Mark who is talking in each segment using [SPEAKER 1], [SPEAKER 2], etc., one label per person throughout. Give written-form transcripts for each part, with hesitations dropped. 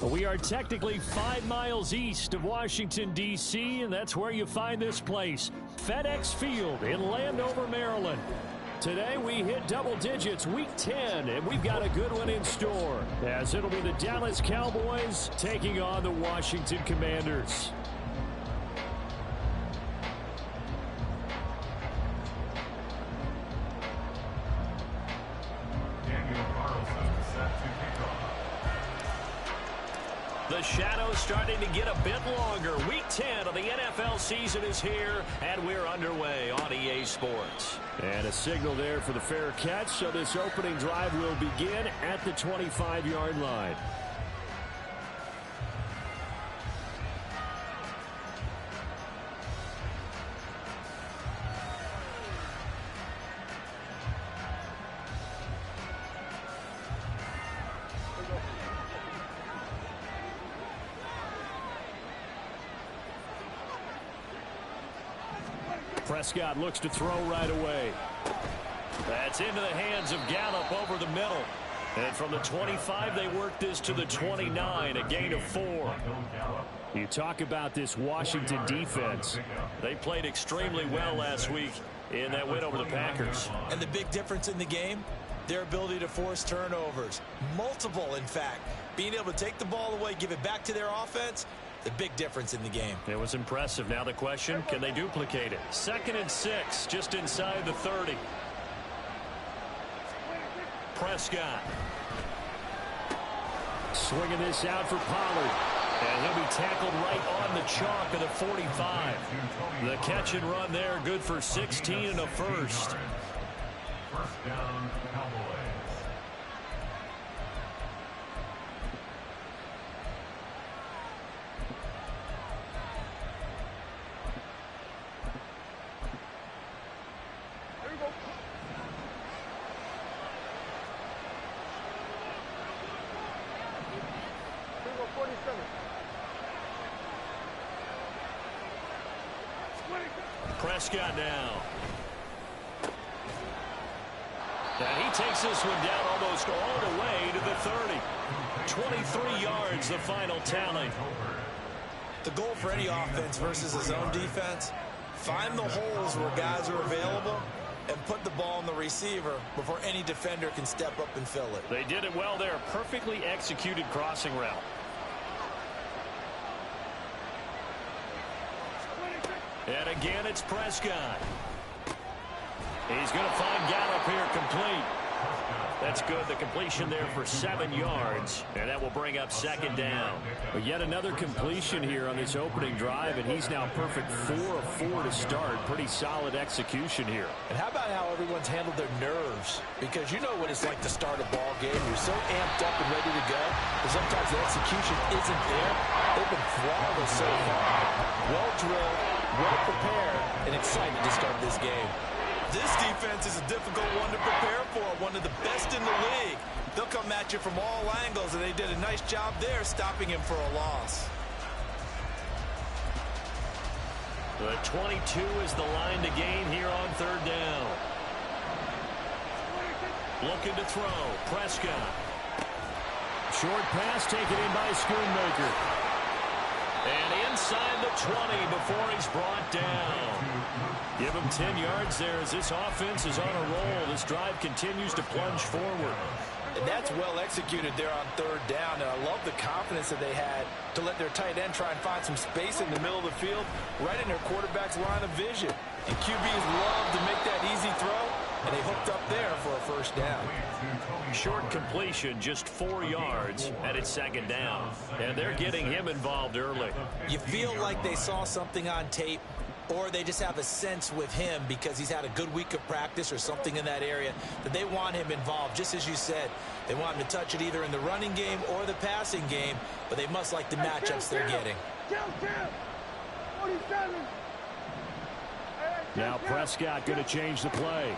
[SPEAKER 1] We are technically 5 miles east of Washington, D.C., and that's where you find this place, FedEx Field in Landover, Maryland. Today we hit double digits, week 10, and we've got a good one in store, as it'll be the Dallas Cowboys taking on the Washington Commanders. The shadow's starting to get a bit longer. Week 10 of the NFL season is here, and we're underway on EA Sports. And a signal there for the fair catch, so this opening drive will begin at the 25-yard line. Prescott looks to throw right away. That's into the hands of Gallup over the middle. And from the 25, they work this to the 29, a gain of 4. You talk about this Washington defense. They played extremely well last week in that win over the Packers.
[SPEAKER 2] And the big difference in the game, their ability to force turnovers. Multiple, in fact. Being able to take the ball away, give it back to their offense, the big difference in the game.
[SPEAKER 1] It was impressive. Now the question, can they duplicate it? 2nd and 6, just inside the 30. Prescott. Swinging this out for Pollard. And he'll be tackled right on the chalk of the 45. The catch and run there, good for 16 and a first.
[SPEAKER 3] First down, Cowboys.
[SPEAKER 1] Prescott now. And he takes this one down almost all the way to the 30. 23 yards, the final tally.
[SPEAKER 2] The goal for any offense versus his own defense, find the holes where guys are available and put the ball in the receiver before any defender can step up and fill it.
[SPEAKER 1] They did it well there. Perfectly executed crossing route. And again, it's Prescott. He's going to find Gallup here complete. That's good. The completion there for 7 yards. And that will bring up 2nd down.
[SPEAKER 4] But yet another completion here on this opening drive, and he's now perfect 4 of 4 to start. Pretty solid execution here.
[SPEAKER 2] And how about how everyone's handled their nerves? Because you know what it's like to start a ball game. You're so amped up and ready to go, but sometimes the execution isn't there. They've been flawless so far. Well drilled, well prepared, and excited to start this game. This defense is a difficult one to prepare for, one of the best in the league. They'll come at you from all angles, and they did a nice job there stopping him for a loss.
[SPEAKER 1] The 22 is the line to gain here on 3rd down. Looking to throw. Prescott.
[SPEAKER 4] Short pass taken in by Schoonmaker.
[SPEAKER 1] And inside the 20 before he's brought down. Give him 10 yards there as this offense is on a roll. This drive continues to plunge forward.
[SPEAKER 2] And that's well executed there on 3rd down. And I love the confidence that they had to let their tight end try and find some space in the middle of the field, right in their quarterback's line of vision. And QBs love to make that easy throw, and they hooked up there for a 1st down.
[SPEAKER 1] Short completion, just 4 yards, and it's 2nd down. And they're getting him involved early.
[SPEAKER 2] You feel like they saw something on tape, or they just have a sense with him because he's had a good week of practice or something in that area that they want him involved. Just as you said, they want him to touch it either in the running game or the passing game, but they must like the matchups they're getting.
[SPEAKER 4] Now Prescott going to change the play.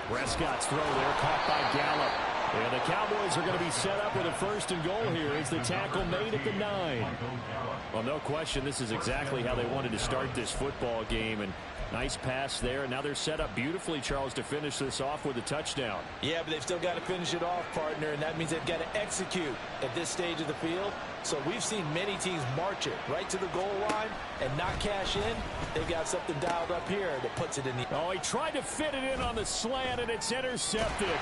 [SPEAKER 4] Prescott's throw there caught by Gallup. And the Cowboys are going to be set up with a 1st and goal here as the tackle made at the 9. Well, no question, this is exactly how they wanted to start this football game. And
[SPEAKER 1] Nice pass there. Now they're set up beautifully, Charles, to finish this off with a touchdown.
[SPEAKER 2] Yeah, but they've still got to finish it off, partner, and that means they've got to execute at this stage of the field. So we've seen many teams march it right to the goal line and not cash in. They've got something dialed up here that puts it in the...
[SPEAKER 1] Oh, he tried to fit it in on the slant, and it's intercepted.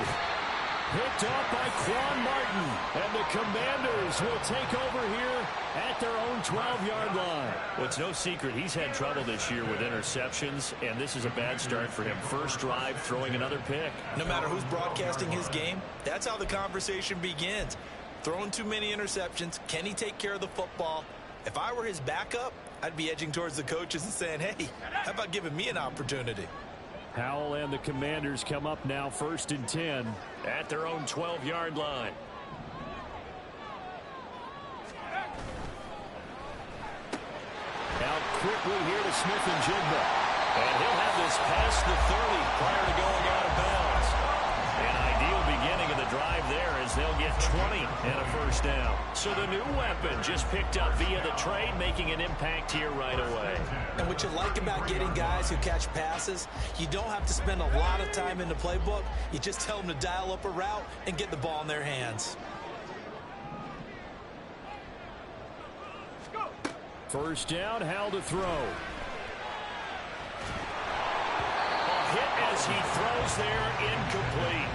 [SPEAKER 1] Picked off by Quan Martin. And the Commanders will take over here at their own 12-yard line. Well, it's no secret he's had trouble this year with interceptions, and this is a bad start for him. First drive, throwing another pick.
[SPEAKER 2] No matter who's broadcasting his game, that's how the conversation begins. Throwing too many interceptions. Can he take care of the football? If I were his backup, I'd be edging towards the coaches and saying, hey, how about giving me an opportunity?
[SPEAKER 1] Howell and the Commanders come up now 1st and 10 at their own 12-yard line. Out quickly here to Smith-Njigba. And he'll have this past the 30 prior to going out of bounds. An ideal beginning of the drive there as they'll get 20 and a first down. So the new weapon just picked up via the trade, making an impact here right away.
[SPEAKER 2] And what you like about getting guys who catch passes, you don't have to spend a lot of time in the playbook. You just tell them to dial up a route and get the ball in their hands.
[SPEAKER 1] First down, Howell to throw. A hit as he throws there, incomplete.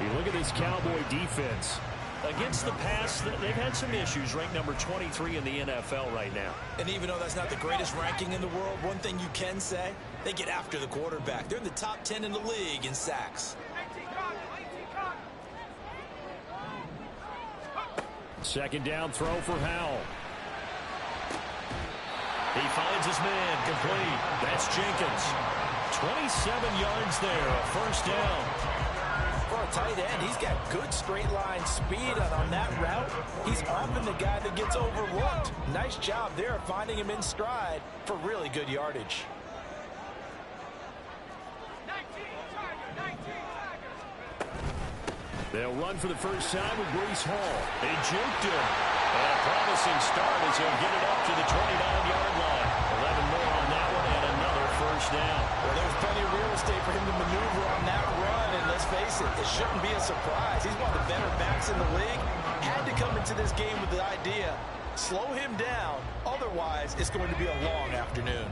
[SPEAKER 1] You look at this Cowboy defense. Against the pass, they've had some issues, ranked number 23 in the NFL right now.
[SPEAKER 2] And even though that's not the greatest ranking in the world, one thing you can say, they get after the quarterback. They're in the top 10 in the league in sacks.
[SPEAKER 1] Second down throw for Howell. He finds his man, complete. That's Jenkins. 27 yards there, a first down.
[SPEAKER 2] For a tight end, he's got good straight line speed, and on that route, he's often the guy that gets overlooked. Nice job there finding him in stride for really good yardage.
[SPEAKER 1] They'll run for the first time with Breece Hall. They juked him. And a promising start as he'll get it up to the 29-yard line. 11 more on that one and another first down.
[SPEAKER 2] Well, there's plenty of real estate for him to maneuver on that run, and let's face it, it shouldn't be a surprise. He's one of the better backs in the league. Had to come into this game with the idea, slow him down, otherwise it's going to be a long afternoon.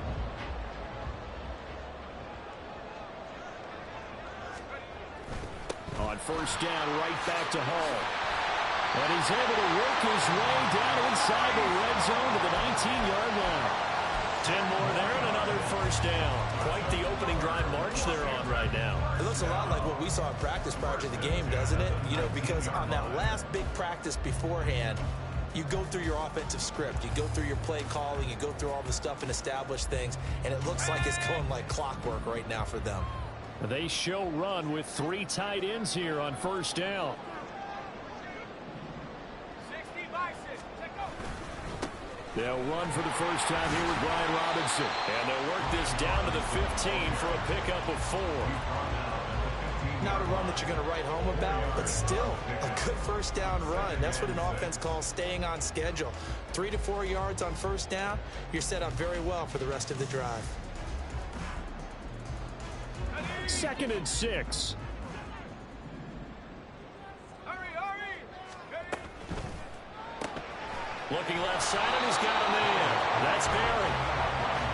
[SPEAKER 1] On first down, right back to Hall. And he's able to work his way down inside the red zone to the 19-yard line. 10 more there and another first down. Quite the opening drive march they're on right now.
[SPEAKER 2] It looks a lot like what we saw in practice prior to the game, doesn't it? You know, because on that last big practice beforehand, you go through your offensive script. You go through your play calling. You go through all the stuff and establish things. And it looks like it's going like clockwork right now for them.
[SPEAKER 1] They show run with 3 tight ends here on first down. They'll run for the first time here with Brian Robinson. And they'll work this down to the 15 for a pickup of 4.
[SPEAKER 2] Not a run that you're going to write home about, but still a good first down run. That's what an offense calls staying on schedule. 3 to 4 yards on first down, you're set up very well for the rest of the drive.
[SPEAKER 1] 2nd and 6. Looking left side, and he's got a man. That's Barry.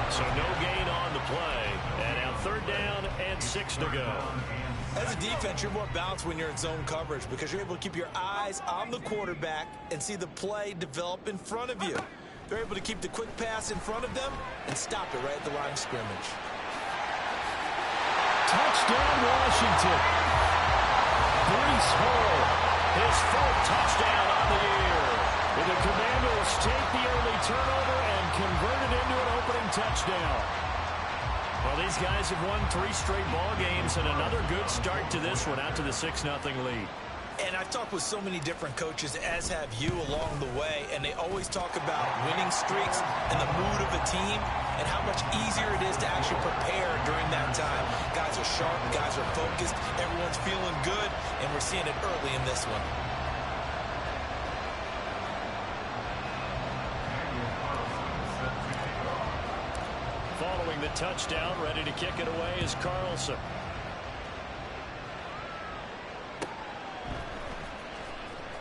[SPEAKER 1] So no gain on the play. And now 3rd down and 6 to go.
[SPEAKER 2] As a defense, you're more balanced when you're in zone coverage because you're able to keep your eyes on the quarterback and see the play develop in front of you. They're able to keep the quick pass in front of them and stop it right at the line of scrimmage.
[SPEAKER 1] Touchdown, Washington. Breece Hall, his 4th touchdown on the year. And the Commanders take the early turnover and convert it into an opening touchdown. Well, these guys have won 3 straight ball games and another good start to this one out to the 6-0 lead.
[SPEAKER 2] And I've talked with so many different coaches, as have you along the way, and they always talk about winning streaks and the mood of a team and how much easier it is to actually prepare during that time. Guys are sharp, guys are focused, everyone's feeling good, and we're seeing it early in this one.
[SPEAKER 1] Following the touchdown. Ready to kick it away is Carlson.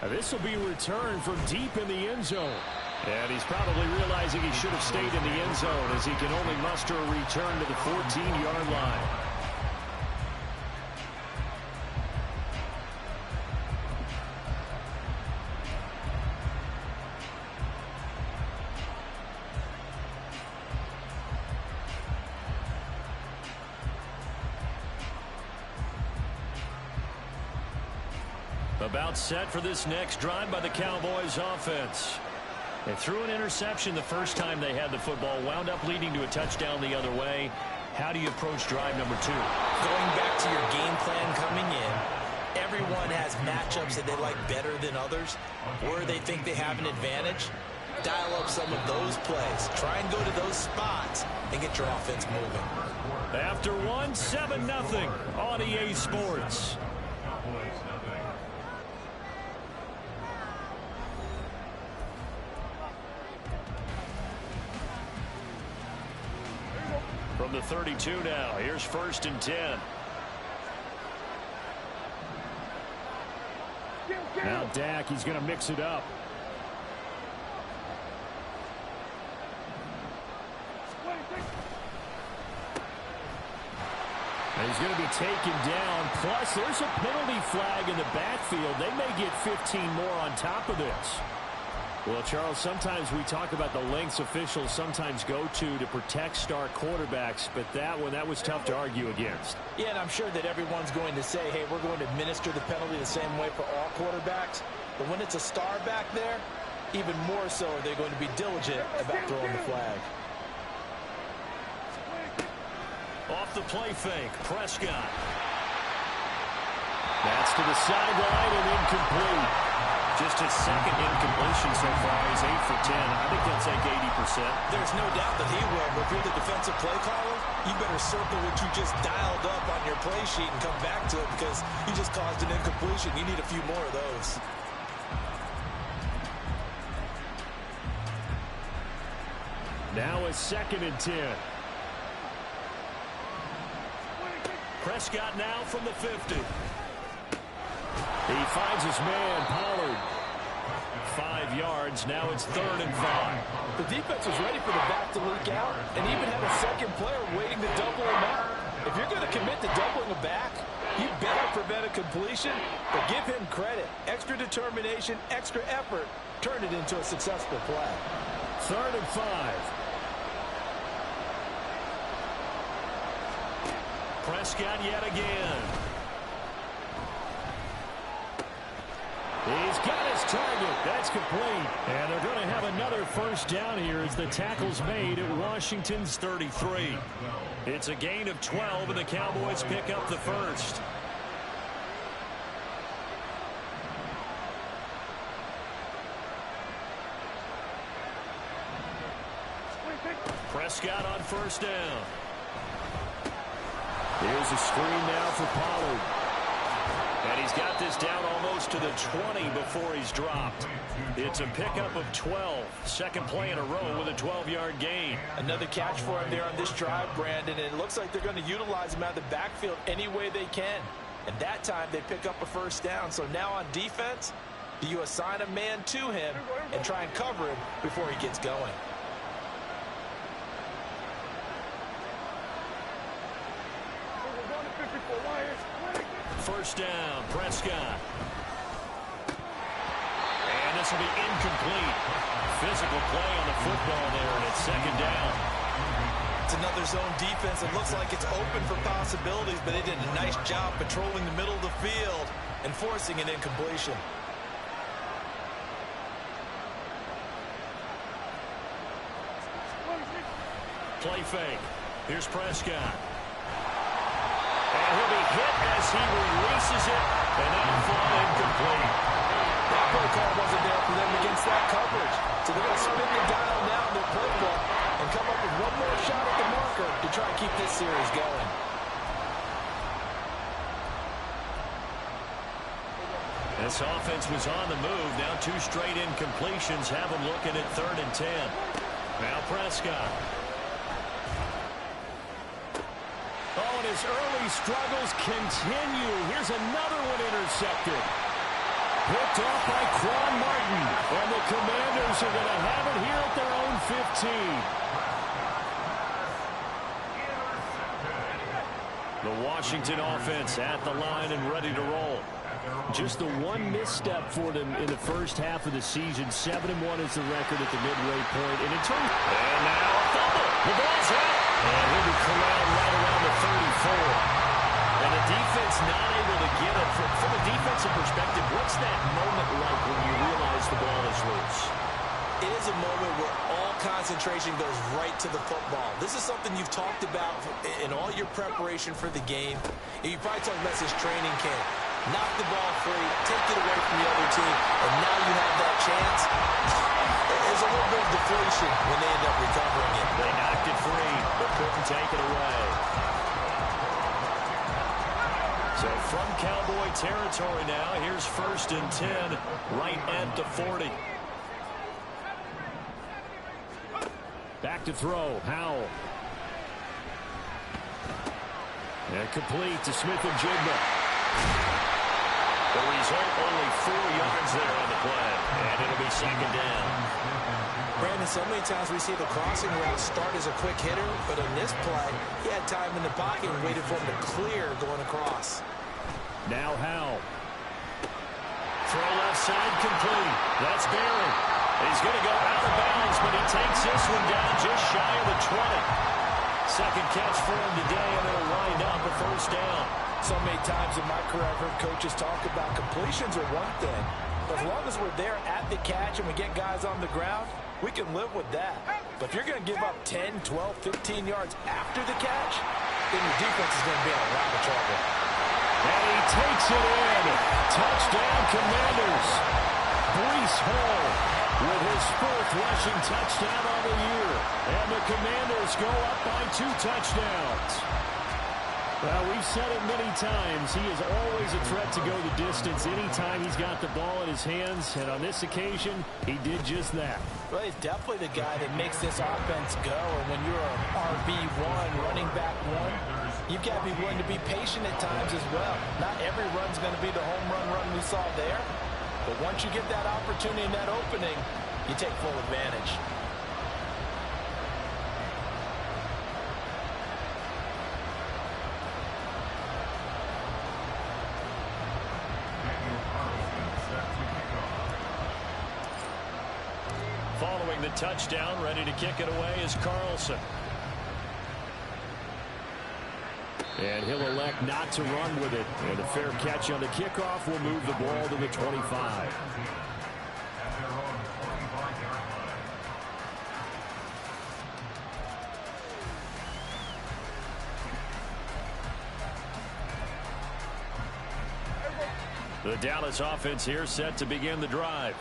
[SPEAKER 1] This will be returned from deep in the end zone. And he's probably realizing he should have stayed in the end zone as he can only muster a return to the 14-yard line. About set for this next drive by the Cowboys offense. They threw an interception the first time they had the football, wound up leading to a touchdown the other way. How do you approach drive number 2?
[SPEAKER 2] Going back to your game plan coming in, everyone has matchups that they like better than others, where they think they have an advantage. Dial up some of those plays. Try and go to those spots and get your offense moving.
[SPEAKER 1] After one, 7-0 on EA Sports. From the 32 now, here's 1st and 10. Now Dak, he's going to mix it up. And he's going to be taken down. Plus, there's a penalty flag in the backfield. They may get 15 more on top of this. Well, Charles, sometimes we talk about the lengths officials sometimes go to protect star quarterbacks, but that was tough to argue against.
[SPEAKER 2] Yeah, and I'm sure that everyone's going to say, hey, we're going to administer the penalty the same way for all quarterbacks. But when it's a star back there, even more so are they going to be diligent about throwing the flag.
[SPEAKER 1] Off the play fake, Prescott. That's to the sideline and incomplete. Just his second incompletion so far. He's 8 for 10. I think he'll take 80%.
[SPEAKER 2] There's no doubt that he will. But if you're the defensive play caller, you better circle what you just dialed up on your play sheet and come back to it because you just caused an incompletion. You need a few more of those.
[SPEAKER 1] Now a 2nd and 10. Prescott now from the 50. He finds his man, Pollard. 5 yards. Now it's 3rd and 5.
[SPEAKER 2] The defense was ready for the back to leak out and even had a second player waiting to double him out. If you're going to commit to doubling a back, you better prevent a completion, but give him credit. Extra determination, extra effort, turn it into a successful play.
[SPEAKER 1] 3rd and 5. Prescott yet again. He's got his target. That's complete. And they're going to have another 1st down here as the tackle's made at Washington's 33. It's a gain of 12, and the Cowboys pick up the 1st. Prescott on 1st down. Here's a screen now for Pollard. And he's got this down almost to the 20 before he's dropped. It's a pickup of 12. Second play in a row with a 12-yard gain.
[SPEAKER 2] Another catch for him there on this drive, Brandon. And it looks like they're going to utilize him out of the backfield any way they can. And that time they pick up a 1st down. So now on defense, do you assign a man to him and try and cover him before he gets going?
[SPEAKER 1] First down, Prescott. And this will be incomplete. Physical play on the football there, and it's 2nd down.
[SPEAKER 2] It's another zone defense. It looks like it's open for possibilities, but they did a nice job patrolling the middle of the field and forcing an incompletion.
[SPEAKER 1] Play fake. Here's Prescott. And he'll be hit as he releases it, and that'll fall incomplete.
[SPEAKER 2] That play call wasn't there for them against that coverage. So they're going to spin the dial now in their playbook and come up with one more shot at the marker to try and keep this series going.
[SPEAKER 1] This offense was on the move. Now 2 straight incompletions have them looking at 3rd and 10. Now Prescott. his early struggles continue. Here's another one intercepted. Picked off by Quan Martin. And the Commanders are going to have it here at their own 15. The Washington offense at the line and ready to roll. Just the one misstep for them in the first half of the season. 7-1 is the record at the midway point. And now a fumble. The ball's out. And he'll be corralled right around the 34. And the defense not able to get it. From a defensive perspective, what's that moment like when you realize the ball is loose?
[SPEAKER 2] It is a moment where all concentration goes right to the football. This is something you've talked about in all your preparation for the game. You probably talked about this training camp. Knock the ball free, take it away from the other team, and now you have that chance. There's a little bit of deflation when they end up recovering it.
[SPEAKER 1] They knocked it free, but couldn't take it away. So from Cowboy territory now, here's 1st and 10, right at the 40. Back to throw, Howell. And complete to Smith-Njigba. The result, only 4 yards there on the play. And it'll be 2nd down.
[SPEAKER 2] Brandon, so many times we see the crossing route start as a quick hitter, but on this play, he had time in the pocket and waited for him to clear going across.
[SPEAKER 1] Now Howell. Throw left side complete. That's Barry. He's going to go out of bounds, but he takes this one down just shy of the 20. Second catch for him today, and it'll wind up a 1st down.
[SPEAKER 2] So many times in my career I've heard coaches talk about completions are one thing, but as long as we're there at the catch and we get guys on the ground, we can live with that. But if you're going to give up 10, 12, 15 yards after the catch, then your defense is going to be in a lot of trouble.
[SPEAKER 1] And he takes it in. Touchdown, Commanders. Breece Hall with his 4th rushing touchdown on the year. And the Commanders go up by 2 touchdowns. Well, we've said it many times. He is always a threat to go the distance anytime he's got the ball in his hands. And on this occasion, he did just that.
[SPEAKER 5] Well, he's definitely the guy that makes this offense go. And when you're an RB1, running back 1, you've got to be willing to be patient at times as well. Not every run's going to be the home run we saw there. But once you get that opportunity and that opening, you take full advantage.
[SPEAKER 1] Following the touchdown, ready to kick it away is Carlson. And he'll elect not to run with it. And a fair catch on the kickoff will move the ball to the 25. The Dallas offense here set to begin the drive.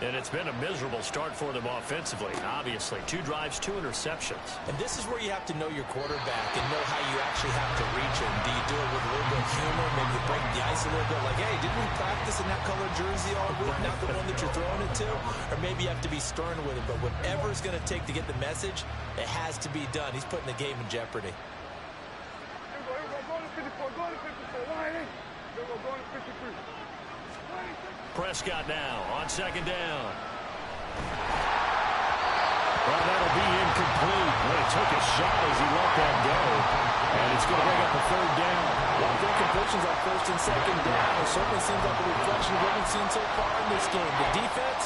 [SPEAKER 1] And it's been a miserable start for them offensively, obviously. 2 drives, 2 interceptions.
[SPEAKER 2] And this is where you have to know your quarterback and know how you actually have to reach him. Do you do it with a little bit of humor? Maybe you break the ice a little bit like, hey, didn't we practice in that color jersey all week, not the one that you're throwing it to? Or maybe you have to be stern with it. But whatever it's going to take to get the message, it has to be done. He's putting the game in jeopardy.
[SPEAKER 1] Prescott now on 2nd down. Well, that'll be incomplete. Well, he took a shot as he let that go. And it's going to bring up a 3rd down.
[SPEAKER 5] Well, the completions on 1st and 2nd down. It certainly seems like a reflection of what we've seen so far in this game. The defense,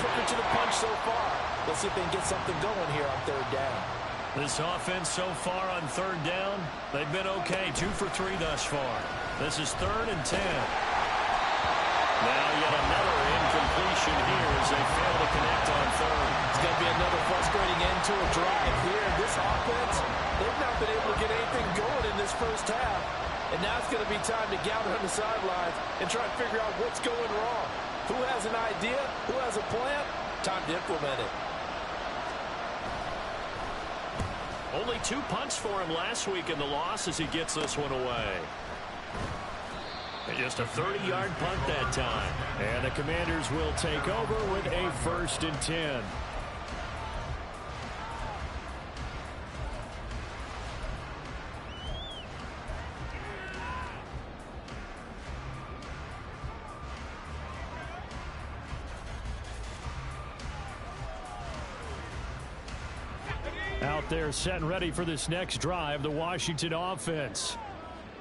[SPEAKER 5] quicker to the punch so far. Let's see if they can get something going here on 3rd down.
[SPEAKER 1] This offense so far on 3rd down, they've been okay. 2 for 3 thus far. This is 3rd and 10. Now yet another incompletion here as they fail to connect on 3rd.
[SPEAKER 5] It's going to be another frustrating end to a drive here. This offense, they've not been able to get anything going in this first half. And now it's going to be time to gather on the sidelines and try to figure out what's going wrong. Who has an idea? Who has a plan? Time to implement it.
[SPEAKER 1] Only 2 punts for him last week in the loss as he gets this one away. And just a 30-yard punt that time. And the Commanders will take over with a 1st and 10. Out there set and ready for this next drive, the Washington offense.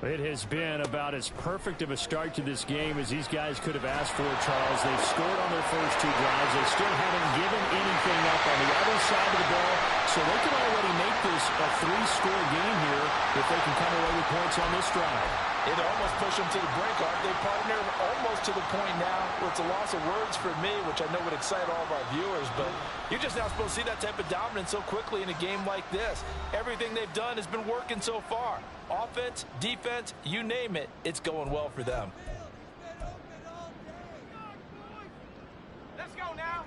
[SPEAKER 1] It has been about as perfect of a start to this game as these guys could have asked for, Charles. They've scored on their first 2 drives. They still haven't given anything up on the other side of the ball, so they can already make this a 3-score game here if they can come away with points on this drive.
[SPEAKER 5] It almost pushed them to the brink, aren't they, partner? Almost to the point now where it's a loss of words for me, which I know would excite all of our viewers, but you're just not supposed to see that type of dominance so quickly in a game like this. Everything they've done has been working so far. Offense, defense, you name it, it's going well for them.
[SPEAKER 6] Let's go now.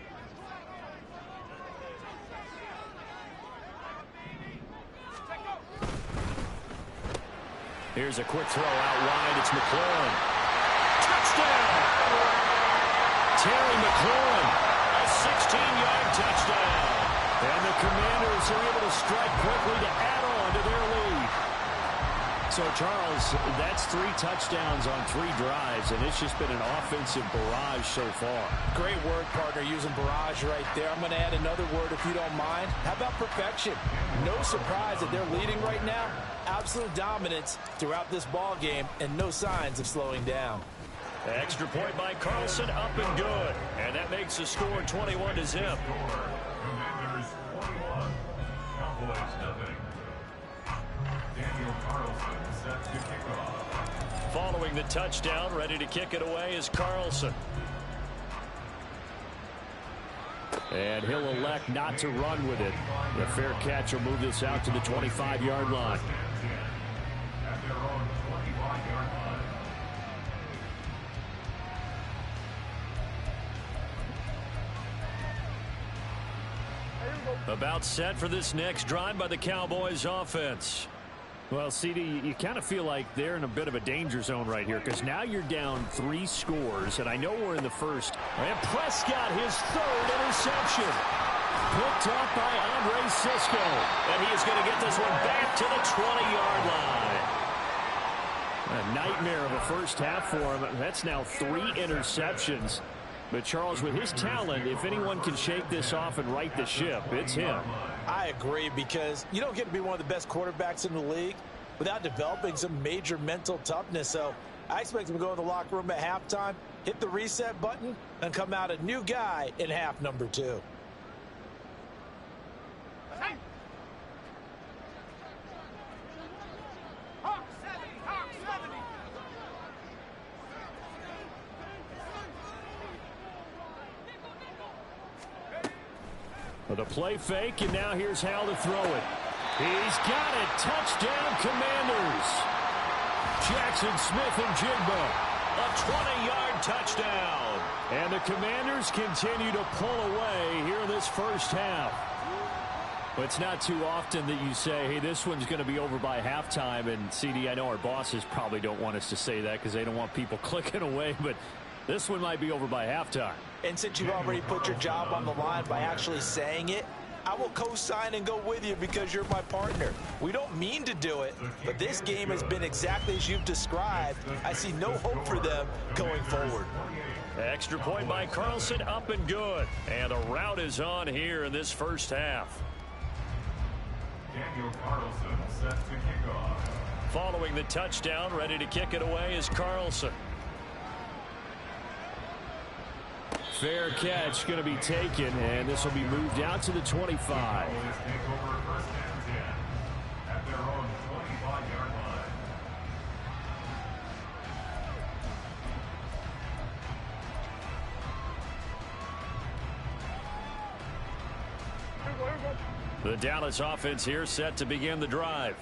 [SPEAKER 1] Here's a quick throw out wide. It's McLaurin. Touchdown! Terry McLaurin, a 16-yard touchdown. And the Commanders are able to strike quickly to add on to their lead. So, Charles, that's 3 touchdowns on 3 drives, and it's just been an offensive barrage so far.
[SPEAKER 5] Great word, partner, using barrage right there. I'm going to add another word if you don't mind. How about perfection? No surprise that they're leading right now. Absolute dominance throughout this ball game and no signs of slowing down.
[SPEAKER 1] Extra point by Carlson, up and good. And that makes the score 21-0.
[SPEAKER 3] Commanders 21, Cowboys nothing. Daniel Carlson set to kick off.
[SPEAKER 1] Following the touchdown, ready to kick it away is Carlson. And he'll elect not to run with it. The fair catch will move this out to the 25-yard line.
[SPEAKER 3] At their own 25-yard line.
[SPEAKER 1] About set for this next drive by the Cowboys offense. Well, CD, you kind of feel like they're in a bit of a danger zone right here because now you're down 3 scores, and I know we're in the first. And Prescott, his 3rd interception. Picked up by Andre Cisco. And he is going to get this one back to the 20-yard line. A nightmare of a first half for him. That's now 3 interceptions. But, Charles, with his talent, if anyone can shake this off and right the ship, it's him.
[SPEAKER 5] I agree, because you don't get to be one of the best quarterbacks in the league without developing some major mental toughness. So I expect him to go in the locker room at halftime, hit the reset button, and come out a new guy in half number 2.
[SPEAKER 1] The play fake, and now here's how to throw it. He's got it. Touchdown, Commanders. Jackson Smith and Jigba. A 20-yard touchdown. And the Commanders continue to pull away here in this first half. But it's not too often that you say, hey, this one's going to be over by halftime. And, CD, I know our bosses probably don't want us to say that because they don't want people clicking away. But this one might be over by halftime.
[SPEAKER 5] And since you've already put your job on the line by actually saying it, I will co-sign and go with you because you're my partner. We don't mean to do it, but this game has been exactly as you've described. I see no hope for them going forward.
[SPEAKER 1] Extra point by Carlson, up and good. And the route is on here in this first half.
[SPEAKER 3] Daniel Carlson set to kick off.
[SPEAKER 1] Following the touchdown, ready to kick it away is Carlson. Fair catch going to be taken, and this will be moved out to the 25.
[SPEAKER 3] Cowboys take over first and 10 at their own 25-yard line.
[SPEAKER 1] The Dallas offense here set to begin the drive.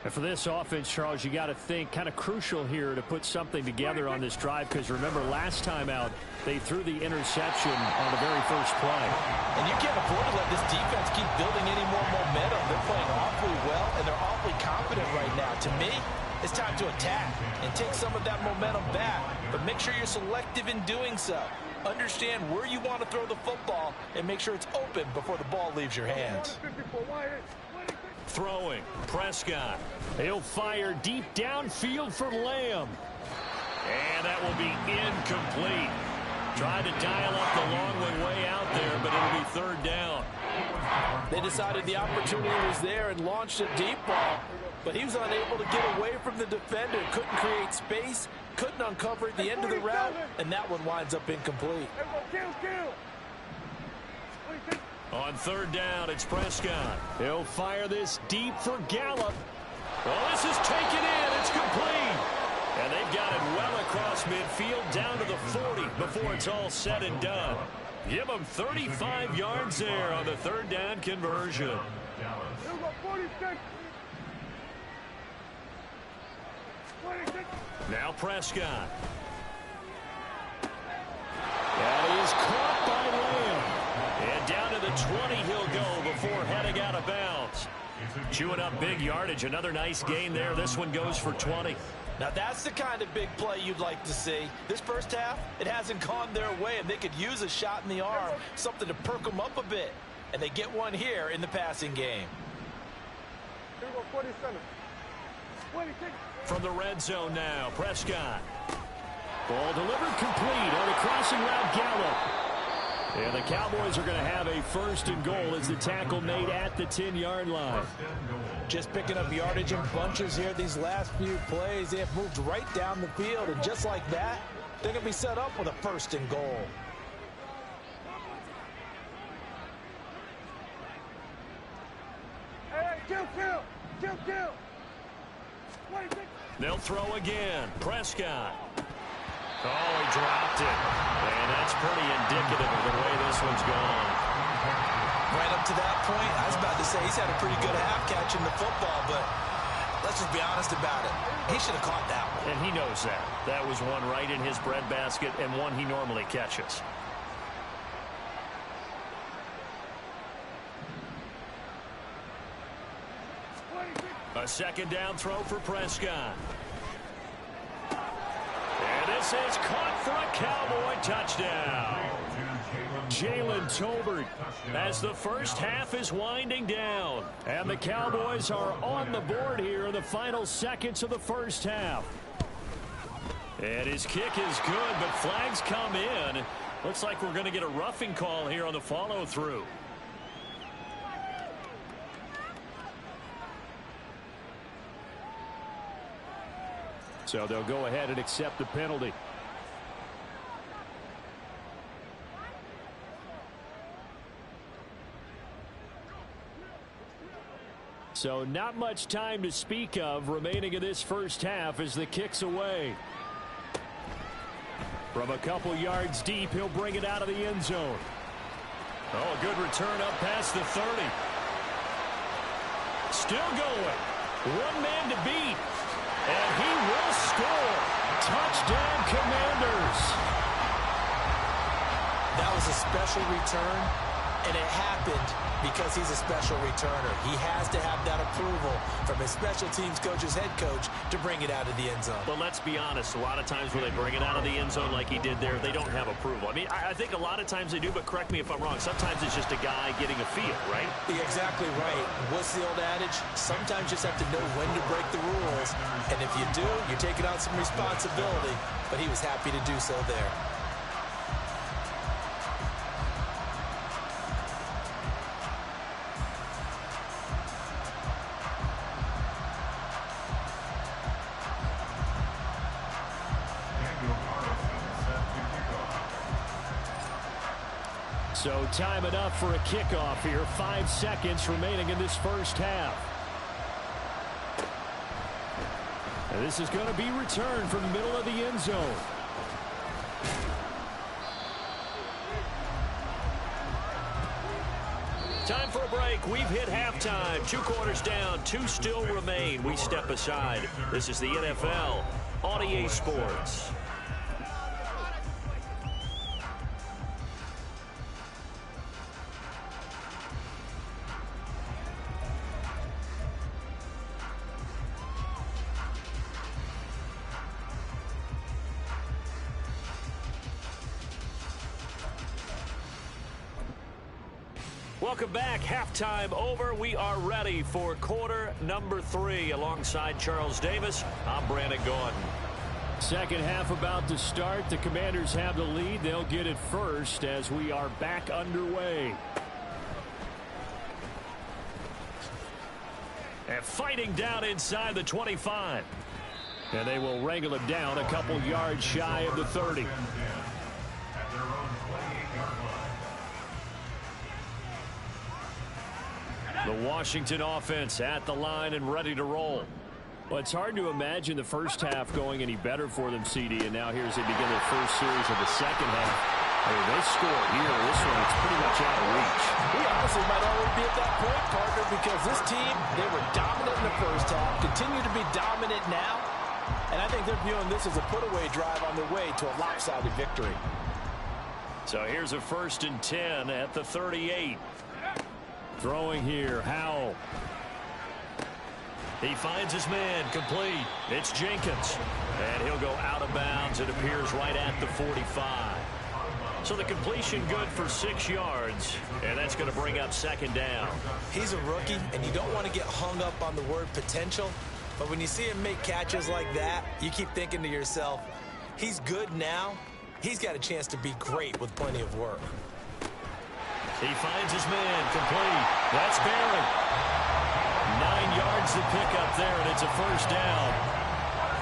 [SPEAKER 1] And for this offense, Charles, you got to think kind of crucial here to put something together on this drive because remember last time out they threw the interception on the very first play.
[SPEAKER 5] And you can't afford to let this defense keep building any more momentum. They're playing awfully well and they're awfully confident right now. To me, it's time to attack and take some of that momentum back, but make sure you're selective in doing so. Understand where you want to throw the football and make sure it's open before the ball leaves your hands.
[SPEAKER 1] Throwing, Prescott. He'll fire deep downfield for Lamb. And that will be incomplete. Tried to dial up the long way out there, but it'll be third down.
[SPEAKER 5] They decided the opportunity was there and launched a deep ball, but he was unable to get away from the defender, couldn't create space, couldn't uncover at the end of the route, and that one winds up incomplete.
[SPEAKER 1] On third down, it's Prescott. He'll fire this deep for Gallup. Well, this is taken in. It's complete. And they've got it well across midfield down to the 40 before it's all said and done. Give them 35 yards there on the third down conversion. Now Prescott. That is caught by Lamb. And down to the 20 he'll go before heading out of bounds. Chewing up big yardage. Another nice gain there. This one goes for 20.
[SPEAKER 5] Now that's the kind of big play you'd like to see. This first half, it hasn't gone their way, and they could use a shot in the arm, something to perk them up a bit. And they get one here in the passing game.
[SPEAKER 1] From the red zone now, Prescott. Ball delivered complete on a crossing route, Gallup. And the Cowboys are going to have a first and goal as the tackle made at the 10-yard line.
[SPEAKER 5] Just picking up yardage in bunches here these last few plays. They have moved right down the field, and just like that, they're going to be set up with a first and goal.
[SPEAKER 6] Hey, kill.
[SPEAKER 1] They'll throw again. Prescott. Oh, he dropped it. And that's pretty indicative of the way this one's gone.
[SPEAKER 5] Right up to that point, I was about to say he's had a pretty good half catching the football, but let's just be honest about it. He should have caught that one.
[SPEAKER 1] And he knows that. That was one right in his breadbasket and one he normally catches. A second down throw for Prescott. And this is caught for a Cowboy touchdown. Jalen Tolbert as the first half is winding down. And the Cowboys are on the board here in the final seconds of the first half. And his kick is good, but flags come in. Looks like we're going to get a roughing call here on the follow-through. So they'll go ahead and accept the penalty. So not much time to speak of remaining in this first half as the kick's away. From a couple yards deep, he'll bring it out of the end zone. Oh, a good return up past the 30. Still going. One man to beat. And he will score. Touchdown, Commanders.
[SPEAKER 5] That was a special return, and it happened because he's a special returner. He has to have that approval from his special teams coach's head coach to bring it out of the end zone.
[SPEAKER 1] But let's be honest, a lot of times when they bring it out of the end zone like he did there, they don't have approval. I mean, I think a lot of times they do, but correct me if I'm wrong. Sometimes it's just a guy getting a feel, right?
[SPEAKER 5] You're exactly right. What's the old adage? Sometimes you just have to know when to break the rules. And if you do, you're taking on some responsibility. But he was happy to do so there.
[SPEAKER 1] So time enough for a kickoff here. 5 seconds remaining in this first half. And this is going to be returned from the middle of the end zone. Time for a break. We've hit halftime. 2 quarters down. 2 still remain. We step aside. This is the NFL on EA Sports. Welcome back. Halftime over. We are ready for quarter number 3. Alongside Charles Davis, I'm Brandon Gordon. Second half about to start. The Commanders have the lead. They'll get it first as we are back underway. And fighting down inside the 25. And they will wrangle him down a couple yards shy of the 30. The Washington offense at the line and ready to roll. Well, it's hard to imagine the first half going any better for them, CD, and now here's they begin their first series of the second half. I mean, they score here. This one, it's pretty much out of reach.
[SPEAKER 5] We honestly might already be at that point, partner, because this team, they were dominant in the first half, continue to be dominant now, and I think they're viewing this as a put-away drive on their way to a lopsided victory.
[SPEAKER 1] So here's a 1st and 10 at the 38. Throwing here, Howell. He finds his man, complete. It's Jenkins. And he'll go out of bounds. It appears right at the 45. So the completion good for 6 yards. And that's going to bring up 2nd down.
[SPEAKER 5] He's a rookie, and you don't want to get hung up on the word potential. But when you see him make catches like that, you keep thinking to yourself, he's good now. He's got a chance to be great with plenty of work.
[SPEAKER 1] He finds his man, complete. That's barely 9 yards to pick up there, and it's a 1st down.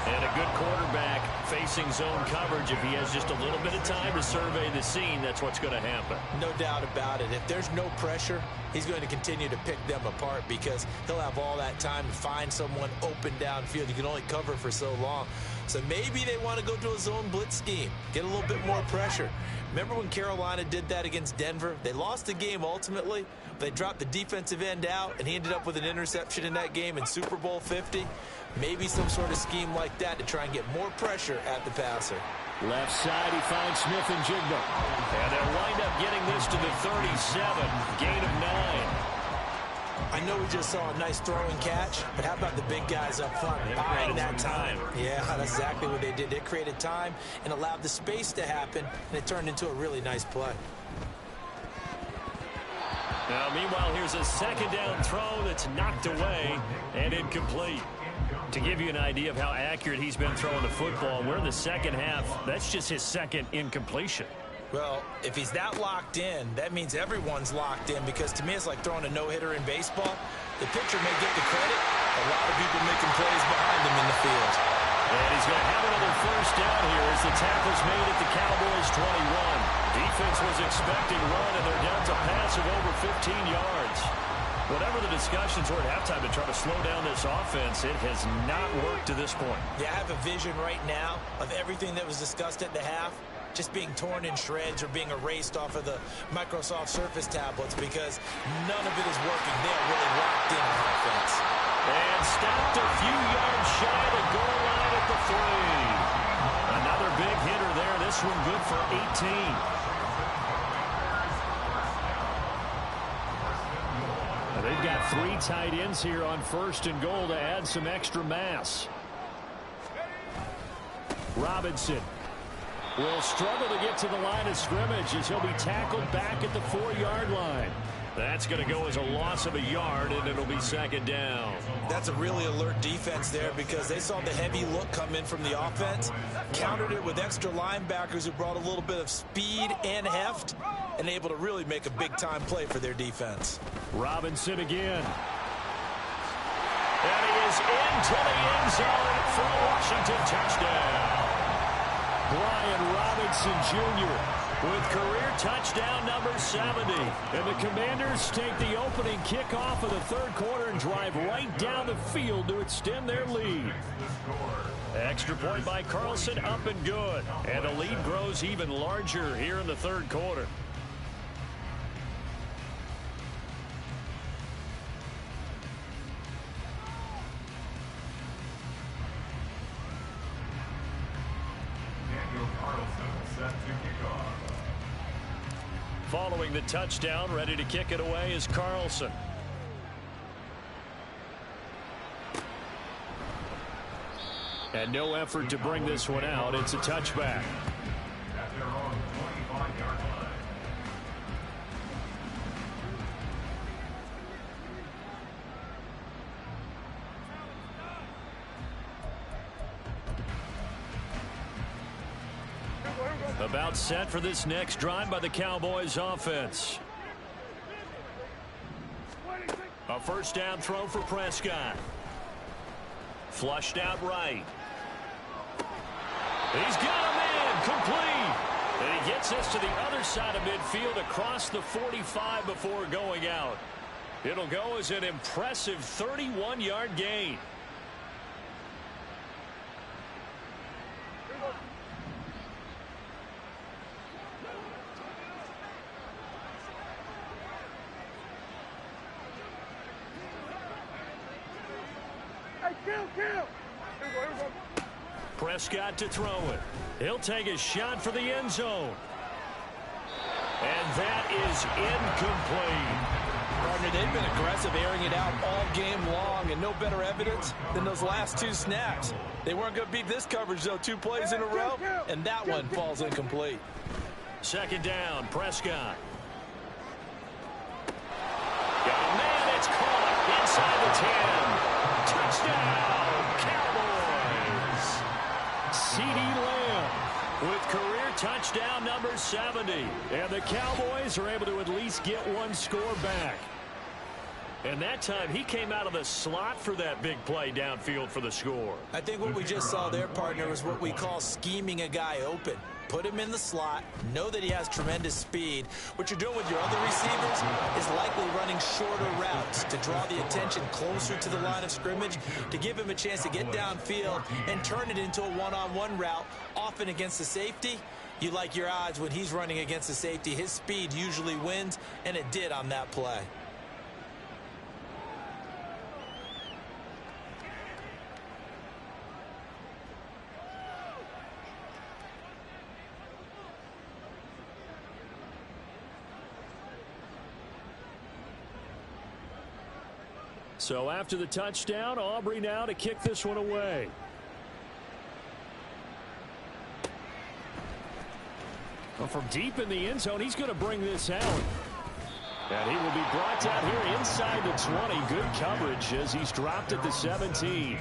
[SPEAKER 1] And a good quarterback facing zone coverage. If he has just a little bit of time to survey the scene, that's what's going to happen.
[SPEAKER 5] No doubt about it. If there's no pressure, he's going to continue to pick them apart because he'll have all that time to find someone open downfield. You can only cover for so long. So maybe they want to go to a zone blitz scheme, get a little bit more pressure. Remember when Carolina did that against Denver? They lost the game ultimately. They dropped the defensive end out, and he ended up with an interception in that game in Super Bowl 50. Maybe some sort of scheme like that to try and get more pressure at the passer.
[SPEAKER 1] Left side, he finds Smith and Jigba. And they'll wind up getting this to the 37. Gain of 9.
[SPEAKER 5] I know we just saw a nice throwing catch, but how about the big guys up front buying that time? Yeah, that's exactly what they did. They created time and allowed the space to happen, and it turned into a really nice play.
[SPEAKER 1] Now, meanwhile, here's a 2nd down throw that's knocked away and incomplete. To give you an idea of how accurate he's been throwing the football, we're in the second half. That's just his 2nd incompletion.
[SPEAKER 5] Well, if he's that locked in, that means everyone's locked in, because to me it's like throwing a no-hitter in baseball. The pitcher may get the credit. A lot of people making plays behind him in the field.
[SPEAKER 1] And he's going to have another 1st down here as the tackle's made at the Cowboys' 21. Defense was expecting run, and they're down to pass of over 15 yards. Whatever the discussions were at halftime to try to slow down this offense, it has not worked to this point.
[SPEAKER 5] Yeah, I have a vision right now of everything that was discussed at the half just being torn in shreds or being erased off of the Microsoft Surface tablets, because none of it is working. They're really locked in on offense.
[SPEAKER 1] And stopped a few yards shy of the goal line at the 3. Another big hitter there. This one good for 18. They've got 3 tight ends here on 1st and goal to add some extra mass. Robinson will struggle to get to the line of scrimmage as he'll be tackled back at the 4-yard line. That's going to go as a loss of a yard, and it'll be 2nd down.
[SPEAKER 5] That's a really alert defense there, because they saw the heavy look come in from the offense, countered it with extra linebackers who brought a little bit of speed and heft, and able to really make a big-time play for their defense.
[SPEAKER 1] Robinson again. And he is into the end zone for a Washington touchdown. Brian Robinson Jr. with career touchdown number 70. And the Commanders take the opening kickoff of the 3rd quarter and drive right down the field to extend their lead. Extra point by Carlson, up and good. And the lead grows even larger here in the 3rd quarter. Following the touchdown, ready to kick it away is Carlson. And no effort to bring this one out. It's a touchback.
[SPEAKER 3] At their own 25-yard line.
[SPEAKER 1] About set for this next drive by the Cowboys offense. A first down throw for Prescott. Flushed out right. He's got a man complete. And he gets us to the other side of midfield across the 45 before going out. It'll go as an impressive 31-yard gain. Prescott to throw it. He'll take a shot for the end zone. And that is incomplete.
[SPEAKER 5] Partner, they've been aggressive, airing it out all game long, and no better evidence than those last two snaps. They weren't going to beat this coverage, though, 2 plays in a row, and that one falls incomplete.
[SPEAKER 1] Second down, Prescott. Got a man, it's caught inside the 10. Touchdown, Cowboys. CeeDee Lamb with career touchdown number 70. And the Cowboys are able to at least get one score back. And that time he came out of the slot for that big play downfield for the score.
[SPEAKER 5] I think what we just saw there, partner, is what we call scheming a guy open. Put him in the slot, know that he has tremendous speed. What you're doing with your other receivers is likely running shorter routes to draw the attention closer to the line of scrimmage, to give him a chance to get downfield and turn it into a one-on-one route, often against the safety. You like your odds when he's running against the safety. His speed usually wins, and it did on that play.
[SPEAKER 1] So after the touchdown, Aubrey now to kick this one away. Well, from deep in the end zone, he's going to bring this out. And he will be brought down here inside the 20. Good coverage as he's dropped at the 17.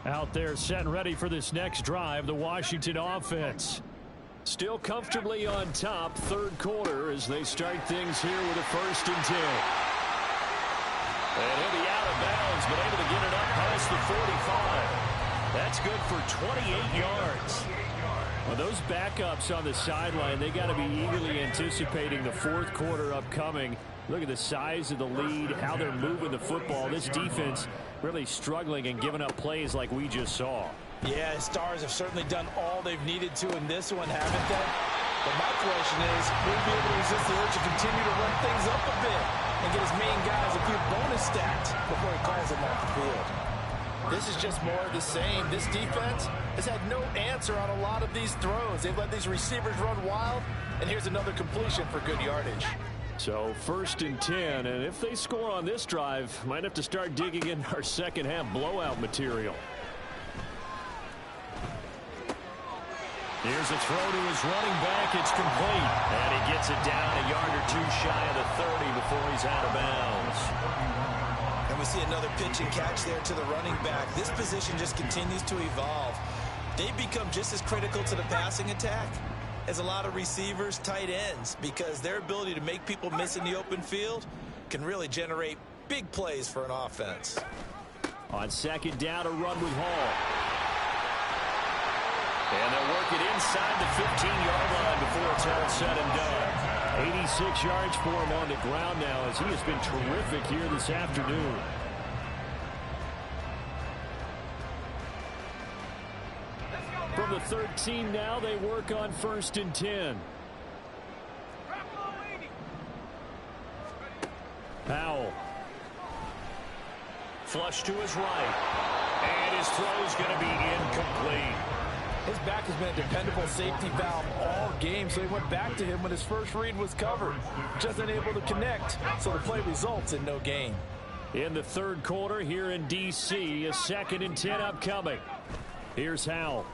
[SPEAKER 1] Out there set and ready for this next drive, the Washington offense. Still comfortably on top, third quarter, as they start things here with a 1st and 10. And he'll be out of bounds, but able to get it up past the 45. That's good for 28 yards. Well, those backups on the sideline, they got to be eagerly anticipating the 4th quarter upcoming. Look at the size of the lead, how they're moving the football. This defense really struggling and giving up plays like we just saw.
[SPEAKER 5] Yeah, Stars have certainly done all they've needed to in this one, haven't they? But my question is, will he be able to resist the urge to continue to run things up a bit and get his main guys a few bonus stats before he calls them off the field? This is just more of the same. This defense has had no answer on a lot of these throws. They've let these receivers run wild, and here's another completion for good yardage.
[SPEAKER 1] So 1st and 10, and if they score on this drive, might have to start digging in our second half blowout material. Here's a throw to his running back. It's complete. And he gets it down a yard or two shy of the 30 before he's out of bounds.
[SPEAKER 5] And we see another pitch and catch there to the running back. This position just continues to evolve. They've become just as critical to the passing attack as a lot of receivers, tight ends, because their ability to make people miss in the open field can really generate big plays for an offense.
[SPEAKER 1] On second down, a run with Hall. And they'll work it inside the 15-yard line before it's all said and done. 86 yards for him on the ground now, as he has been terrific here this afternoon. From the 13 now, they work on 1st and 10. Powell. Flush to his right. And his throw's going to be incomplete.
[SPEAKER 5] His back has been a dependable safety valve all game, so he went back to him when his first read was covered. Just unable to connect, so the play results in no gain.
[SPEAKER 1] In the 3rd quarter here in D.C., a 2nd and 10 upcoming. Here's Howell.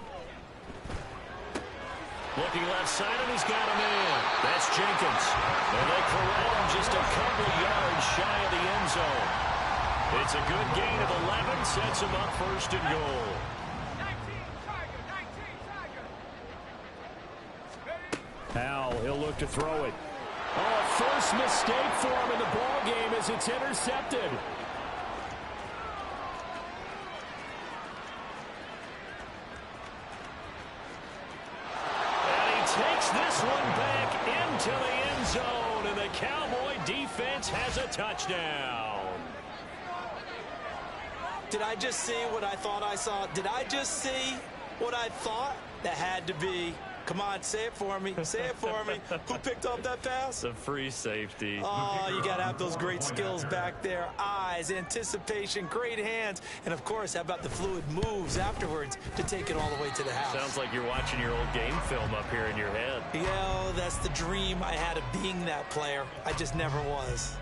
[SPEAKER 1] Looking left side, and he's got him in. That's Jenkins. And they corral him just a couple yards shy of the end zone. It's a good gain of 11, sets him up first and goal.
[SPEAKER 6] 19, Tiger.
[SPEAKER 1] Howell, he'll look to throw it. Oh, first mistake for him in the ball game as it's intercepted. And he takes this one back into the end zone, and the Cowboy defense has a touchdown.
[SPEAKER 5] Did I just see what I thought I saw? Did I just see what I thought? That had to be. Come on, say it for me. Say it for me. Who picked up that pass?
[SPEAKER 2] The free safety.
[SPEAKER 5] Oh, you got to have those great skills back there. Eyes, anticipation, great hands. And, of course, how about the fluid moves afterwards to take it all the way to the house?
[SPEAKER 2] Sounds like you're watching your old game film up here in your head.
[SPEAKER 5] Yeah, that's the dream I had of being that player. I just never was.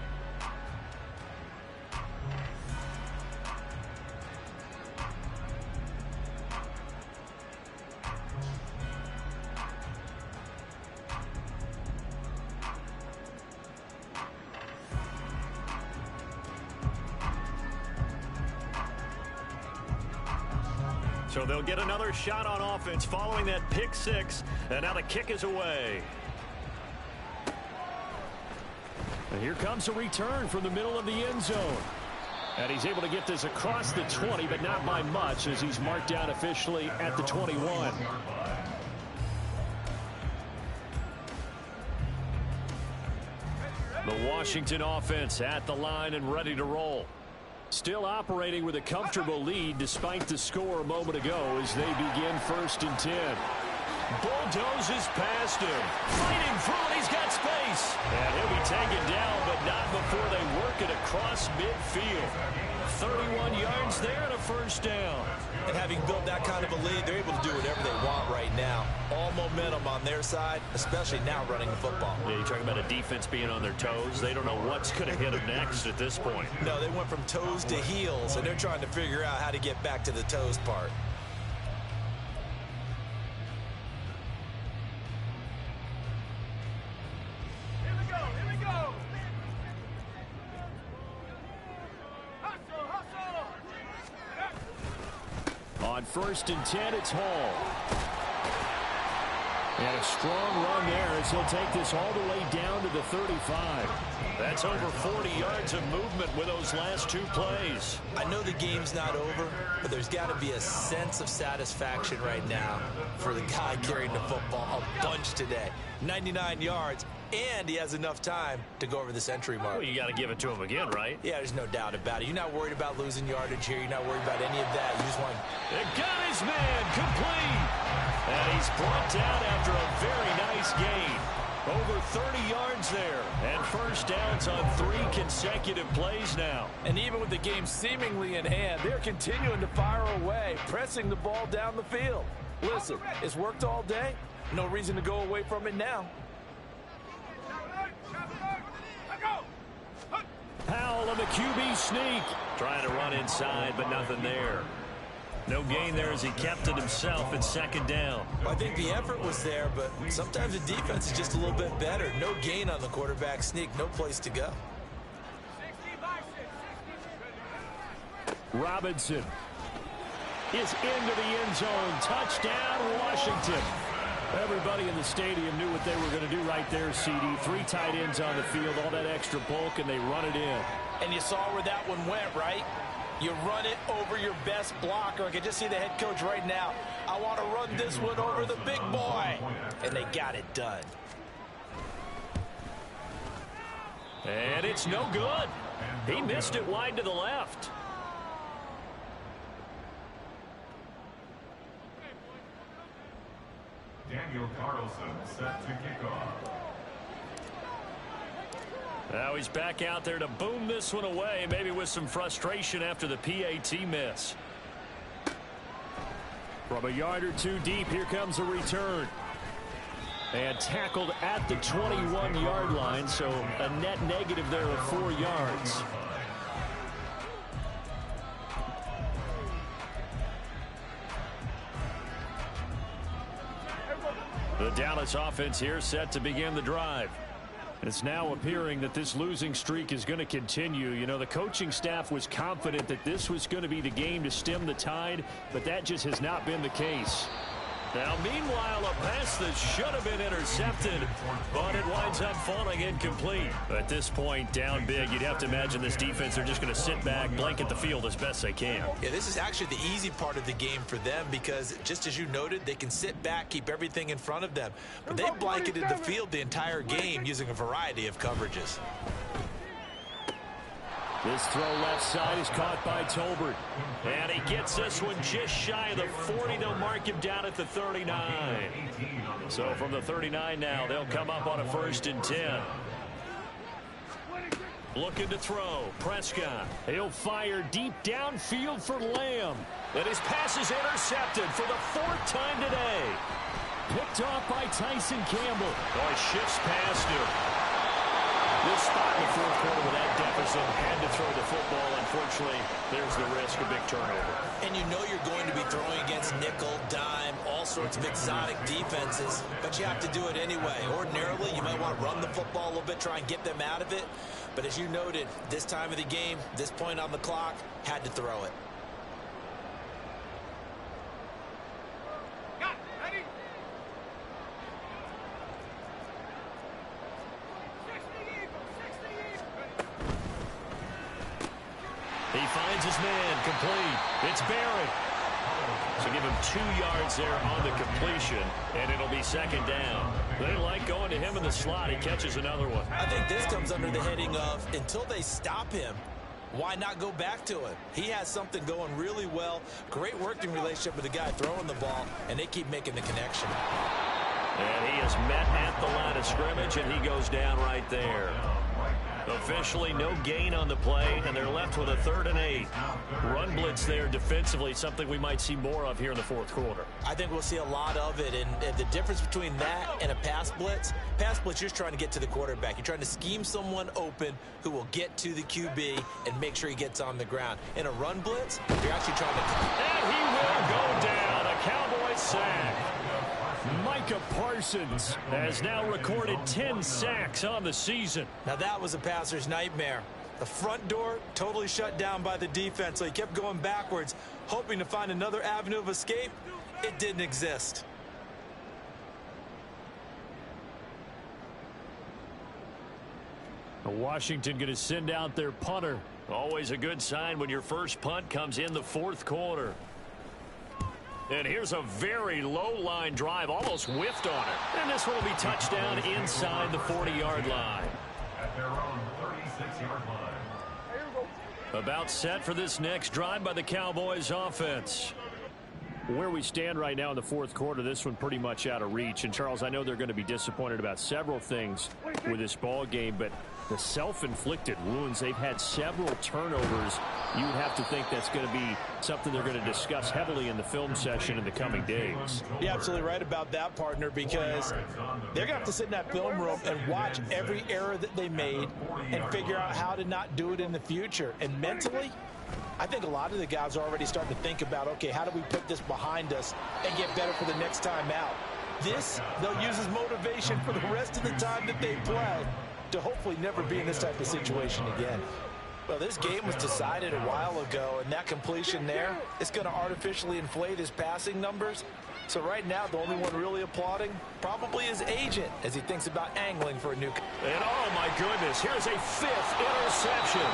[SPEAKER 1] So they'll get another shot on offense following that pick six, and now the kick is away. And here comes a return from the middle of the end zone. And he's able to get this across the 20, but not by much, as he's marked down officially at the 21. The Washington offense at the line and ready to roll. Still operating with a comfortable lead despite the score a moment ago as they begin 1st and 10. Bulldozes past him. Fighting through it. He's got space. And he'll be taken down, but not before they work it across midfield. 31 yards there and a first down.
[SPEAKER 5] And having built that kind of a lead, they're able to do whatever they want right now. All momentum on their side, especially now running the football.
[SPEAKER 1] Yeah, you're talking about a defense being on their toes. They don't know what's going to hit them next at this point.
[SPEAKER 5] No, they went from toes to heels, and they're trying to figure out how to get back to the toes part.
[SPEAKER 6] Here we go. Hustle.
[SPEAKER 1] On 1st and 10, it's Hall. And a strong run there as he'll take this all the way down to the 35. That's over 40 yards of movement with those last two plays.
[SPEAKER 5] I know the game's not over, but there's got to be a sense of satisfaction right now for the guy carrying the football a bunch today. 99 yards, and he has enough time to go over the century mark.
[SPEAKER 1] Well, you got to give it to him again, right?
[SPEAKER 5] Yeah, there's no doubt about it. You're not worried about losing yardage here. You're not worried about any of that. You just want...
[SPEAKER 1] It got his man complete. And he's brought down after a very nice gain. Over 30 yards there. And first downs on 3 consecutive plays now.
[SPEAKER 7] And even with the game seemingly in hand, they're continuing to fire away, pressing the ball down the field. Listen, it's worked all day. No reason to go away from it now.
[SPEAKER 1] Howell on the QB sneak. Trying to run inside, but nothing there. No gain there as he kept it himself at 2nd down.
[SPEAKER 5] Well, I think the effort was there, but sometimes the defense is just a little bit better. No gain on the quarterback sneak. No place to go.
[SPEAKER 1] Robinson is into the end zone. Touchdown, Washington. Everybody in the stadium knew what they were going to do right there, CD. 3 tight ends on the field, all that extra bulk, and they run it in.
[SPEAKER 7] And you saw where that one went, right? You run it over your best blocker. I can just see the head coach right now. I want to run this one over the big boy. And they got it done.
[SPEAKER 1] And it's no good. He missed it wide to the left.
[SPEAKER 3] Daniel Carlson set to kick off.
[SPEAKER 1] Now he's back out there to boom this one away, maybe with some frustration after the PAT miss. From a yard or 2 deep, here comes a return. And tackled at the 21-yard line, so a net negative there of 4 yards. The Dallas offense here set to begin the drive. It's now appearing that this losing streak is going to continue. You know, the coaching staff was confident that this was going to be the game to stem the tide, but that just has not been the case. Now, meanwhile, a pass that should have been intercepted, but it winds up falling incomplete. At this point, down big, you'd have to imagine this defense are just going to sit back, blanket the field as best they can.
[SPEAKER 2] Yeah, this is actually the easy part of the game for them because, just as you noted, they can sit back, keep everything in front of them. But they blanketed the field the entire game using a variety of coverages.
[SPEAKER 1] This throw left side is caught by Tolbert. And he gets this one just shy of the 40. They'll mark him down at the 39. So from the 39 now, they'll come up on a 1st and 10. Looking to throw. Prescott. He'll fire deep downfield for Lamb. And his pass is intercepted for the 4th time today. Picked off by Tyson Campbell. Oh, he shifts past him. This spot in the 4th quarter with that deficit, had to throw the football. Unfortunately, there's the risk of big turnover.
[SPEAKER 2] And you know you're going to be throwing against nickel, dime, all sorts of exotic defenses, but you have to do it anyway. Ordinarily, you might want to run the football a little bit, try and get them out of it. But as you noted, this time of the game, this point on the clock, had to throw it.
[SPEAKER 1] He finds his man, complete. It's Barrett. So give him 2 yards there on the completion, and it'll be 2nd down. They like going to him in the slot. He catches another one.
[SPEAKER 2] I think this comes under the heading of, until they stop him, why not go back to him? He has something going really well. Great working relationship with the guy throwing the ball, and they keep making the connection.
[SPEAKER 1] And he is met at the line of scrimmage, and he goes down right there. Officially no gain on the play, and they're left with a 3rd and 8. Run blitz there defensively, something we might see more of here in the 4th quarter.
[SPEAKER 2] I think we'll see a lot of it, and the difference between that and a pass blitz, you're just trying to get to the quarterback. You're trying to scheme someone open who will get to the QB and make sure he gets on the ground. In a run blitz, you're actually trying to...
[SPEAKER 1] And he will go down, a Cowboy sack. Micah Parsons has now recorded 10 sacks on the season.
[SPEAKER 2] Now that was a passer's nightmare. The front door totally shut down by the defense, so he kept going backwards, hoping to find another avenue of escape. It didn't exist.
[SPEAKER 1] Washington going to send out their punter. Always a good sign when your first punt comes in the 4th quarter. And here's a very low-line drive, almost whiffed on it. And this one will be touchdown inside the 40-yard line.
[SPEAKER 3] At their own 36-yard line.
[SPEAKER 1] About set for this next drive by the Cowboys offense. Where we stand right now in the 4th quarter, this one pretty much out of reach. And, Charles, I know they're going to be disappointed about several things with this ball game, but the self-inflicted wounds, they've had several turnovers. You would have to think that's going to be something they're going to discuss heavily in the film session in the coming days.
[SPEAKER 5] You're absolutely right about that, partner, because they're going to have to sit in that film room and watch every error that they made and figure out how to not do it in the future. And mentally, I think a lot of the guys are already starting to think about, okay, how do we put this behind us and get better for the next time out? This, they'll use as motivation for the rest of the time that they play to hopefully never be in this type of situation again. Well, this game was decided a while ago, and that completion there is going to artificially inflate his passing numbers. So right now, the only one really applauding probably his agent as he thinks about angling for a new...
[SPEAKER 1] And oh my goodness, here's a 5th interception.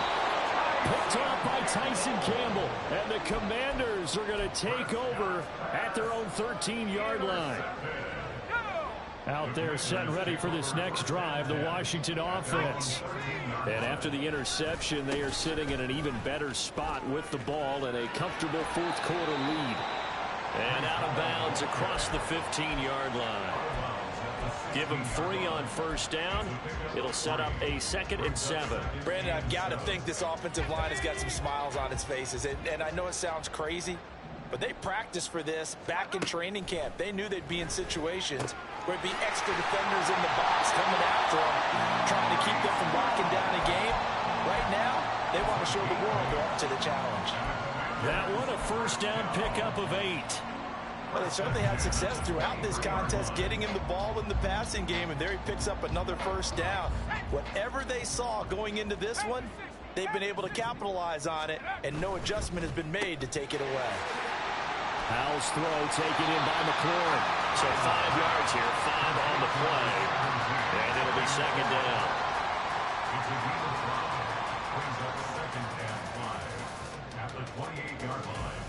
[SPEAKER 1] Picked off by Tyson Campbell, and the Commanders are going to take over at their own 13-yard line. Out there set and ready for this next drive, the Washington offense. And after the interception, they are sitting in an even better spot with the ball and a comfortable 4th quarter lead. And out of bounds across the 15-yard line. Give them 3 on 1st down. It'll set up a 2nd and 7.
[SPEAKER 5] Brandon, I've got to think this offensive line has got some smiles on its faces. And I know it sounds crazy, but they practiced for this back in training camp. They knew they'd be in situations where it'd be extra defenders in the box coming after them, trying to keep them from locking down a game. Right now, they want to show the world they're up to the challenge.
[SPEAKER 1] That one a 1st down pickup of 8.
[SPEAKER 5] Well, they certainly had success throughout this contest, getting him the ball in the passing game, and there he picks up another first down. Whatever they saw going into this one, they've been able to capitalize on it, and no adjustment has been made to take it away.
[SPEAKER 4] Howell's throw taken in by McLaurin.
[SPEAKER 1] So 5 yards here, 5 on the play, and it'll be second down.
[SPEAKER 3] Brings up second and 5 at the 28-yard line.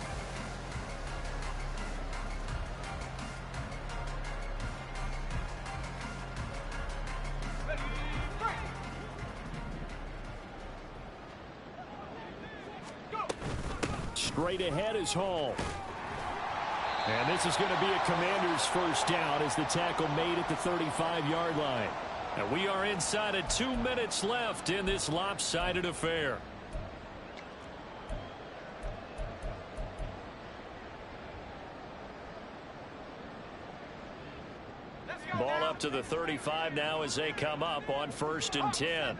[SPEAKER 1] Straight ahead is Hall. And this is going to be a Commander's first down as the tackle made at the 35-yard line. And we are inside of 2 minutes left in this lopsided affair. Ball up to the 35 now as they come up on 1st and 10.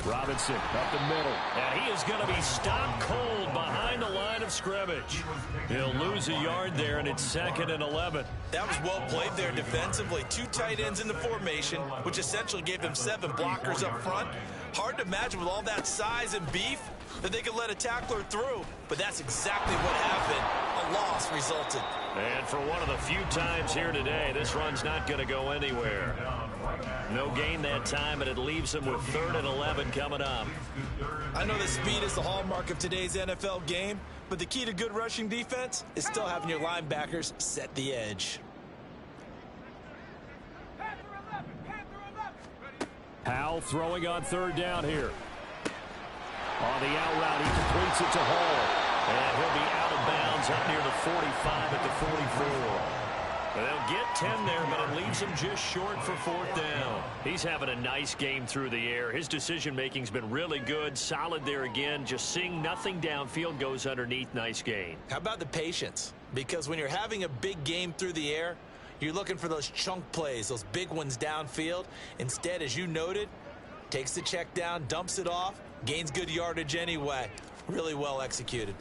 [SPEAKER 1] Robinson up the middle, and he is going to be stopped cold behind the line of scrimmage. He'll lose a yard there, and it's 2nd and 11.
[SPEAKER 7] That was well played there defensively. 2 tight ends in the formation, which essentially gave them 7 blockers up front. Hard to imagine with all that size and beef that they could let a tackler through, but that's exactly what happened. A loss resulted.
[SPEAKER 1] And for one of the few times here today, this run's not going to go anywhere. No gain that time, and it leaves them with 3rd and 11 coming up.
[SPEAKER 7] I know that speed is the hallmark of today's NFL game, but the key to good rushing defense is still having your linebackers set the edge.
[SPEAKER 1] Howell throwing on 3rd down here. On the out route, he completes it to Hall. And he'll be out of bounds up near the 45 at the 44. They'll get 10 there, but it leaves him just short for 4th down. He's having a nice game through the air. His decision-making's been really good. Solid there again. Just seeing nothing downfield goes underneath. Nice gain.
[SPEAKER 7] How about the patience? Because when you're having a big game through the air, you're looking for those chunk plays, those big ones downfield. Instead, as you noted, takes the check down, dumps it off, gains good yardage anyway. Really well executed.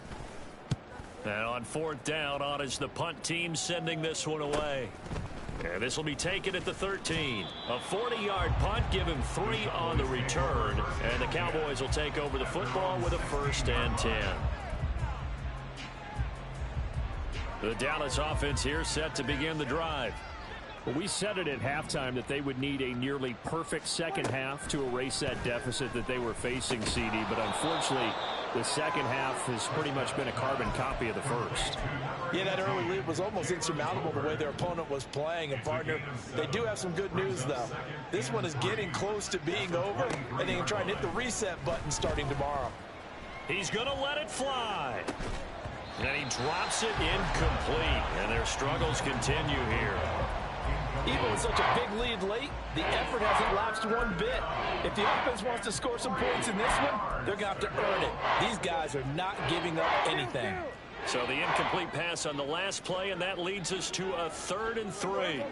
[SPEAKER 1] And on 4th down, on is the punt team sending this one away. And this will be taken at the 13. A 40-yard punt, give him 3 on the return. And the Cowboys will take over the football with a 1st and 10. The Dallas offense here set to begin the drive.
[SPEAKER 4] Well, we said it at halftime that they would need a nearly perfect second half to erase that deficit that they were facing, CD. But unfortunately, the second half has pretty much been a carbon copy of the first.
[SPEAKER 5] Yeah, that early lead was almost insurmountable the way their opponent was playing. And, partner, they do have some good news, though. This one is getting close to being over, and they can try and hit the reset button starting tomorrow.
[SPEAKER 1] He's going to let it fly. And he drops it incomplete. And their struggles continue here.
[SPEAKER 5] Even with such a big lead late, the effort hasn't lapsed one bit. If the offense wants to score some points in this one, they're going to have to earn it. These guys are not giving up anything.
[SPEAKER 1] So the incomplete pass on the last play, and that leads us to a 3rd and 3.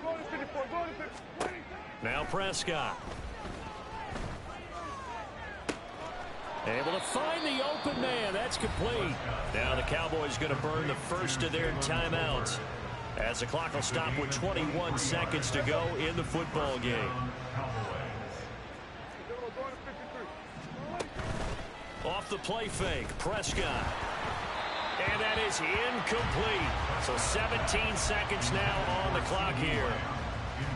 [SPEAKER 1] Now Prescott. Able to find the open man. That's complete. Now the Cowboys going to burn the first of their timeouts, as the clock will stop with 21 seconds to go in the football game. Off the play fake, Prescott. And that is incomplete. So 17 seconds now on the clock here.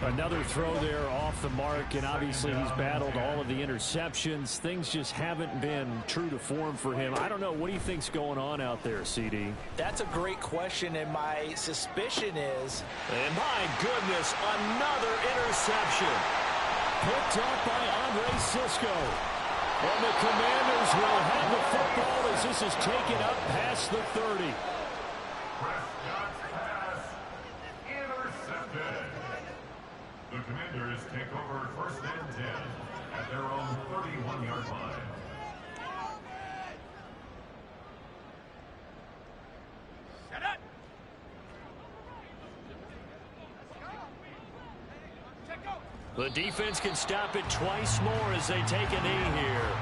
[SPEAKER 4] Another throw there off the mark, and obviously he's battled all of the interceptions. Things just haven't been true to form for him. I don't know. What do you think's going on out there, CD?
[SPEAKER 5] That's a great question, and my suspicion is...
[SPEAKER 1] And my goodness, another interception. Picked up by Andre Sisco. And the Commanders will have the football as this is taken up past the 30.
[SPEAKER 3] Prescott's pass intercepted. The Commanders take over 1st and 10 at their own 31-yard line.
[SPEAKER 6] Shut up! Check go!
[SPEAKER 1] The defense can stop it twice more as they take a knee here.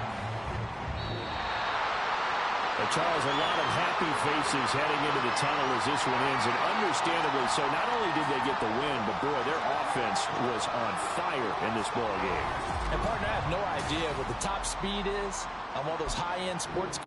[SPEAKER 4] Charles, a lot of happy faces heading into the tunnel as this one ends, and understandably so. Not only did they get the win, but, boy, their offense was on fire in this ball game.
[SPEAKER 5] And, partner, I have no idea what the top speed is on one of those high-end sports